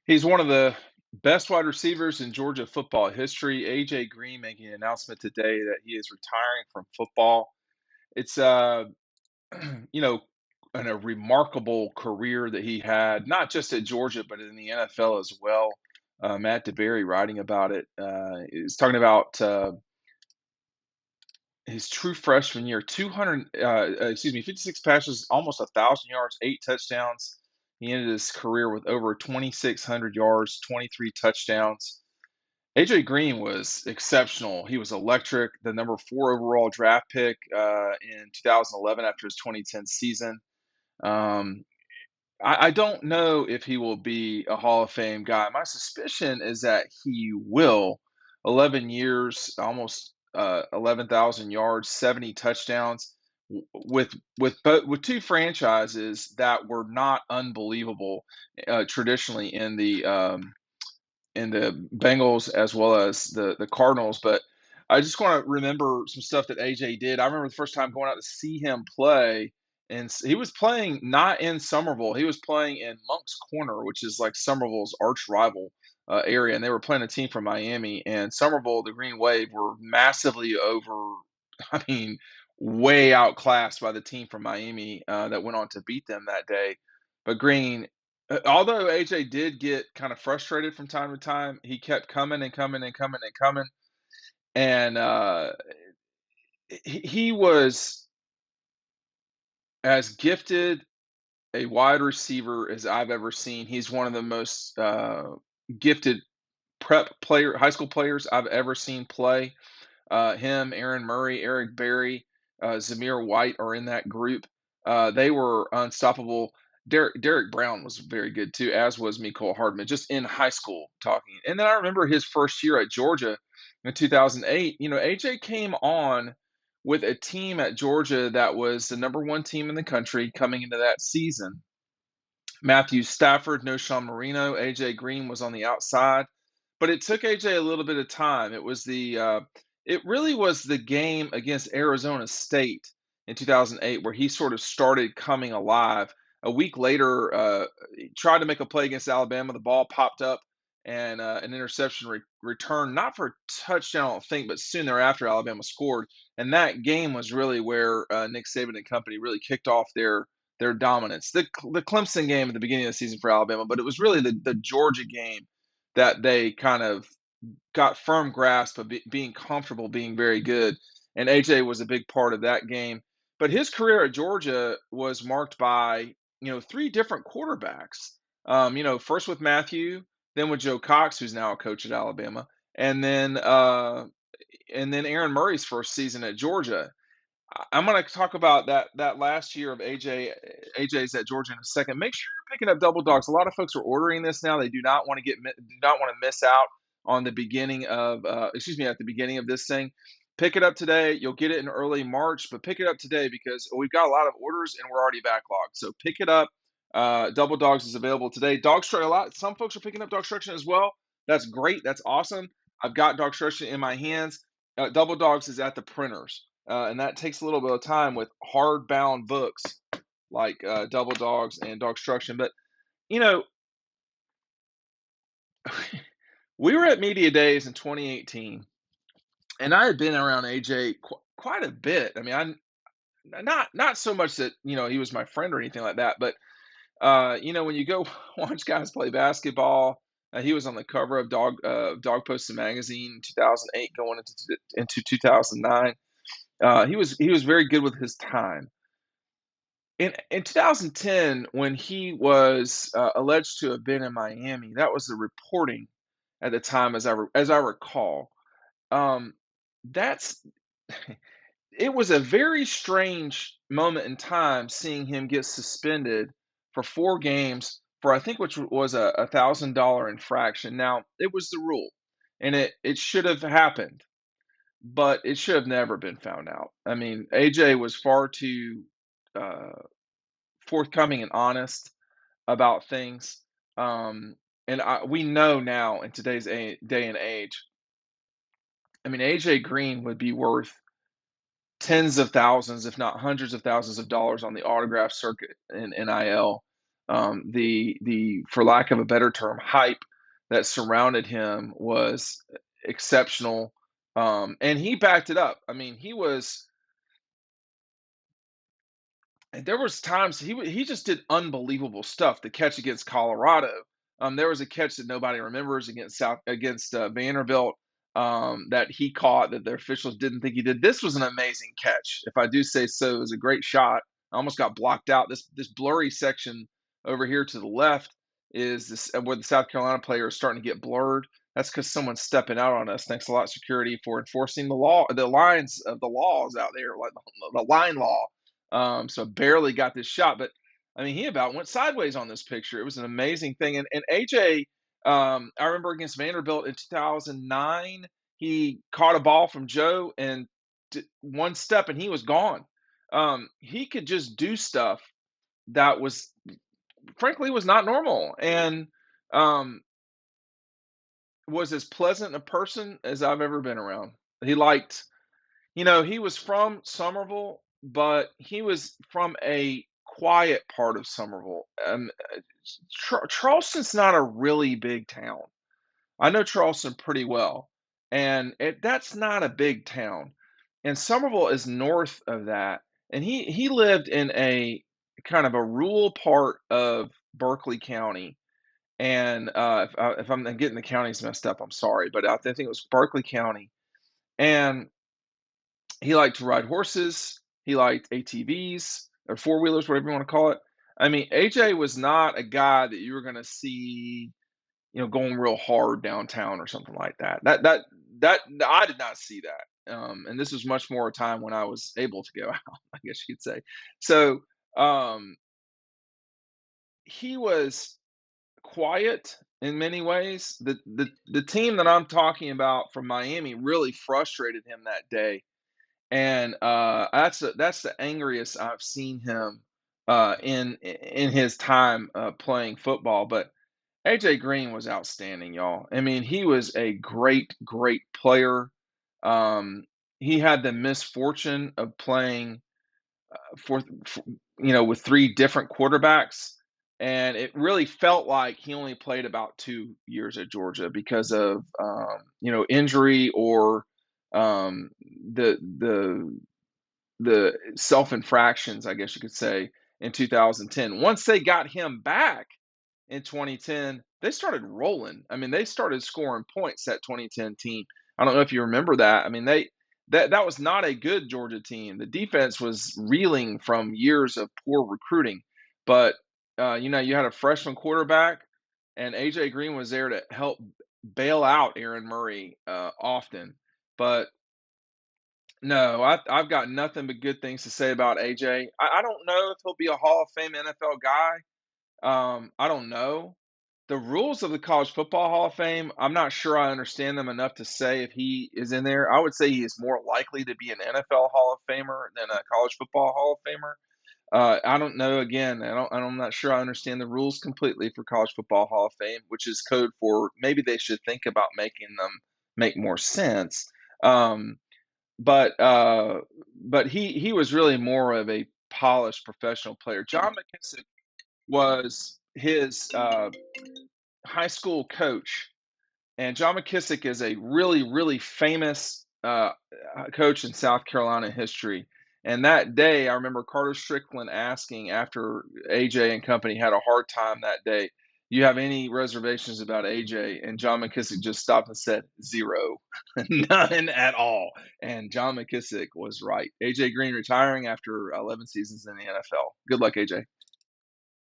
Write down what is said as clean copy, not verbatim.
He's one of the best wide receivers in Georgia football history. AJ Green making an announcement today that he is retiring from football. It's you know, and a remarkable career that he had, not just at Georgia, but in the NFL as well. Matt DeBerry writing about it. He's talking about his true freshman year, 56 passes, almost 1,000 yards, 8 touchdowns. He ended his career with over 2,600 yards, 23 touchdowns. AJ Green was exceptional. He was electric, the number 4 overall draft pick in 2011 after his 2010 season. Um, I don't know if he will be a Hall of Fame guy. My suspicion is that he will. 11 years, almost 11,000 yards, 70 touchdowns with two franchises that were not unbelievable traditionally in the Bengals as well as the Cardinals. But I just want to remember some stuff that AJ did. I remember the first time going out to see him play, and he was playing not in Somerville. He was playing in Monk's Corner, which is like Somerville's arch rival area, and they were playing a team from Miami. And Somerville, the Green Wave, were massively over. I mean, way outclassed by the team from Miami that went on to beat them that day. But Green, although AJ did get kind of frustrated from time to time, he kept coming and coming and coming and coming, and he was as gifted a wide receiver as I've ever seen. He's one of the most gifted high school players I've ever seen play. Him, Aaron Murray, Eric Berry, Zamir White are in that group. They were unstoppable. Derek Brown was very good too, as was Mecole Hardman, just in high school talking. And then I remember his first year at Georgia in 2008. AJ came on with a team at Georgia that was the number one team in the country coming into that season. Matthew Stafford, no Sean Marino, AJ Green was on the outside, but it took AJ a little bit of time. It really was the game against Arizona State in 2008 where he sort of started coming alive. A week later, he tried to make a play against Alabama. The ball popped up and an interception returned, not for a touchdown, I don't think, but soon thereafter, Alabama scored. And that game was really where Nick Saban and company really kicked off their dominance. The Clemson game at the beginning of the season for Alabama, but it was really the Georgia game that they kind of got firm grasp of being comfortable, being very good. And AJ was a big part of that game. But his career at Georgia was marked by, three different quarterbacks. First with Matthew, then with Joe Cox, who's now a coach at Alabama, and then Aaron Murray's first season at Georgia. I'm going to talk about that last year of AJ's at Georgia in a second. Make sure you're picking up Double Dogs. A lot of folks are ordering this now. They do not want to miss out on the beginning of at the beginning of this thing. Pick it up today. You'll get it in early March, but pick it up today because we've got a lot of orders and we're already backlogged. So pick it up. Double Dogs is available today. Some folks are picking up Dog Struction as well. That's great. That's awesome. I've got Dog Struction in my hands. Double Dogs is at the printers. And that takes a little bit of time with hardbound books like Double Dogs and Dog Struction. But, you know, we were at Media Days in 2018, and I had been around AJ quite a bit. I mean, not so much that, he was my friend or anything like that, but, when you go watch guys play basketball, he was on the cover of Dog Posted magazine in 2008 going into 2009. He was very good with his time. In 2010, when he was alleged to have been in Miami, that was the reporting at the time, as I recall. Um, that's it was a very strange moment in time seeing him get suspended for 4 games for I think which was a $1,000 infraction. Now it was the rule, and it should have happened, but it should have never been found out. I mean, AJ was far too uh, forthcoming and honest about things. And we know now in today's day and age, I mean, AJ Green would be worth tens of thousands, if not hundreds of thousands of dollars on the autograph circuit in NIL. The for lack of a better term, hype that surrounded him was exceptional, and he backed it up. I mean, he was and there was times he just did unbelievable stuff. The catch against Colorado, there was a catch that nobody remembers against Vanderbilt, that he caught that the officials didn't think he did. This was an amazing catch, if I do say so. It was a great shot. I almost got blocked out. This blurry section over here to the left is this where the South Carolina player is starting to get blurred. That's because someone's stepping out on us. Thanks a lot, security, for enforcing the law, the lines of the laws out there, like the line law. So barely got this shot, but I mean, he about went sideways on this picture. It was an amazing thing. And AJ, I remember against Vanderbilt in 2009, he caught a ball from Joe and one step and he was gone. He could just do stuff that was frankly was not normal and um, was as pleasant a person as I've ever been around. He liked he was from Somerville, but he was from a quiet part of Somerville. Charleston's not a really big town. I know Charleston pretty well, and that's not a big town. And Somerville is north of that. And he lived in a kind of a rural part of Berkeley County. And if I'm getting the counties messed up, I'm sorry, but I think it was Berkeley County. And he liked to ride horses. He liked ATVs or four wheelers, whatever you want to call it. I mean, AJ was not a guy that you were going to see, going real hard downtown or something like that. That I did not see that. And this was much more a time when I was able to go out, I guess you could say. So um, he was quiet in many ways. The team that I'm talking about from Miami really frustrated him that day, and that's the angriest I've seen him in his time playing football. But AJ Green was outstanding, y'all. I mean, he was a great player. Um, he had the misfortune of playing for with three different quarterbacks, and it really felt like he only played about 2 years at Georgia because of injury or um, the self infractions, I guess you could say, in 2010. Once they got him back in 2010, they started rolling. I mean, they started scoring points, that 2010 team. I don't know if you remember that. I mean, that was not a good Georgia team. The defense was reeling from years of poor recruiting, but you had a freshman quarterback, and AJ Green was there to help bail out Aaron Murray often. But no, I've got nothing but good things to say about AJ. I don't know if he'll be a Hall of Fame NFL guy. I don't know. The rules of the College Football Hall of Fame, I'm not sure I understand them enough to say if he is in there. I would say he is more likely to be an NFL Hall of Famer than a College Football Hall of Famer. I don't know. Again, I'm not sure I understand the rules completely for College Football Hall of Fame, which is code for maybe they should think about making them make more sense. Um, but he was really more of a polished professional player. John McKissick was his high school coach, and John McKissick is a really famous coach in South Carolina history. And that day, I remember Carter Strickland asking after AJ and company had a hard time that day, "You have any reservations about AJ?" And John McKissick just stopped and said, "Zero, none at all." And John McKissick was right. AJ Green retiring after 11 seasons in the NFL. Good luck, AJ.